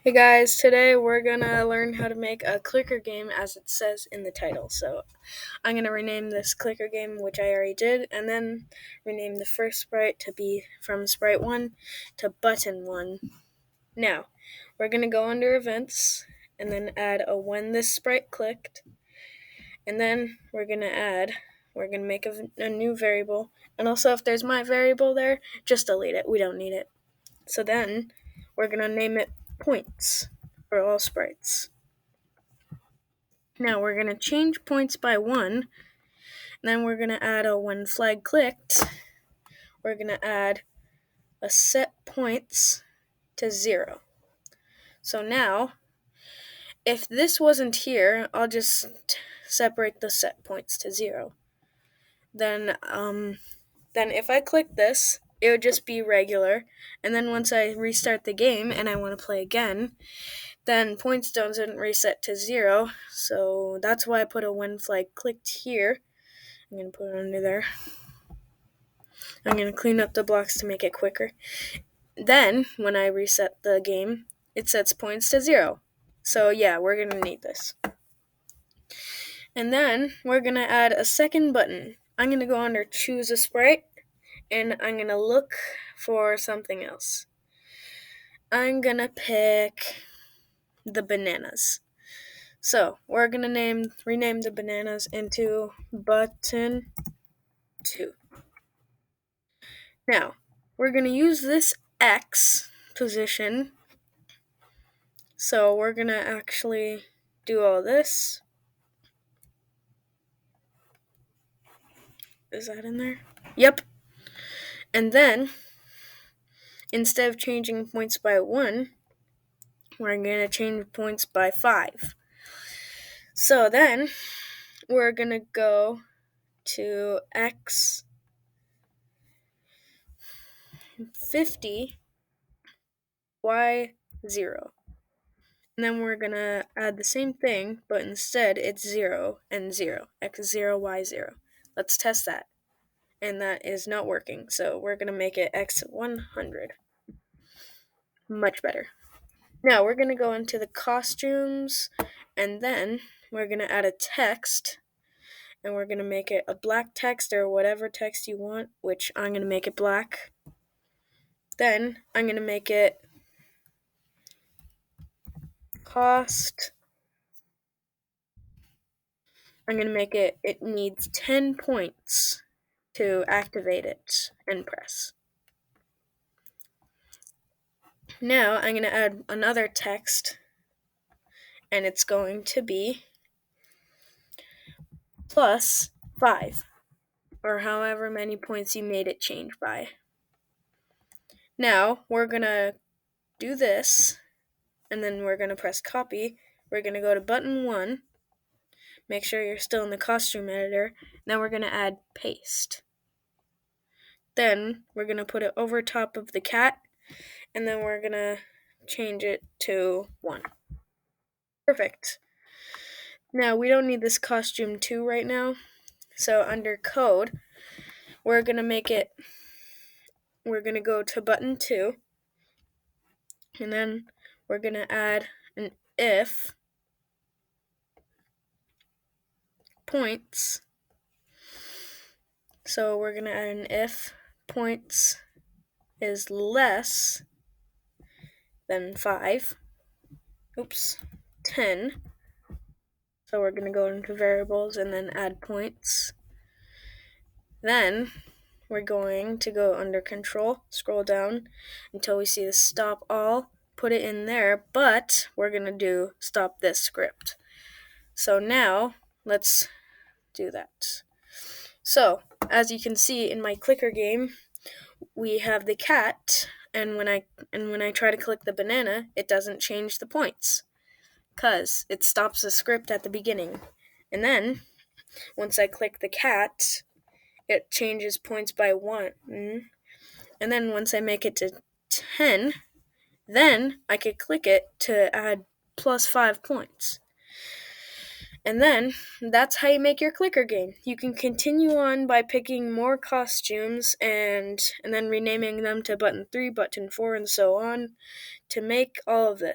Hey guys, today we're gonna learn how to make a clicker game as it says in the title. So I'm gonna rename this clicker game, which I already did, and then rename the first sprite to be from sprite 1 to button 1. Now, we're gonna go under events and then add a when this sprite clicked, and then we're gonna make a new variable, and also if there's my variable there, just delete it, we don't need it. So then we're gonna name it points for all sprites. Now we're going to change points by 1, and then we're going to add a when flag clicked, we're going to add a set points to 0. So now, if this wasn't here, I'll just separate the set points to 0. Then if I click this, it would just be regular, and then once I restart the game and I want to play again, then points doesn't reset to 0, so that's why I put a when flag clicked here. I'm going to put it under there. I'm going to clean up the blocks to make it quicker. Then, when I reset the game, it sets points to 0. So yeah, we're going to need this. And then, we're going to add a second button. I'm going to go under choose a sprite, and I'm going to look for something else. I'm going to pick the bananas. So, we're going to rename the bananas into button 2. Now, we're going to use this X position. So we're going to actually do all this. Is that in there? Yep. And then, instead of changing points by 1, we're going to change points by 5. So then, we're going to go to X 50, Y 0. And then we're going to add the same thing, but instead it's 0 and 0. X 0, Y 0. Let's test that. And that is not working, so we're going to make it X 100. Much better. Now we're going to go into the costumes, and then we're going to add a text, and we're going to make it a black text or whatever text you want, which I'm going to make it black. Then I'm going to make it cost. I'm going to make it needs 10 points to activate it and press. Now I'm going to add another text, and it's going to be plus 5, or however many points you made it change by. Now we're going to do this, and then we're going to press copy. We're going to go to button 1, make sure you're still in the costume editor. Now we're going to add paste. Then we're going to put it over top of the cat, and then we're going to change it to 1. Perfect. Now we don't need this costume 2 right now, so under code, we're going to go to button 2, and then we're going to add an if points. So we're going to add an if points is less than 5. 10. So we're going to go into variables and then add points. Then we're going to go under control, scroll down until we see the stop all, put it in there, but we're going to do stop this script. So now let's do that. So as you can see in my clicker game, we have the cat, and when I try to click the banana, it doesn't change the points because it stops the script at the beginning. And then once I click the cat, it changes points by 1. And then once I make it to 10, then I could click it to add plus 5 points. And then that's how you make your clicker game. You can continue on by picking more costumes and then renaming them to button 3, button 4, and so on to make all of this.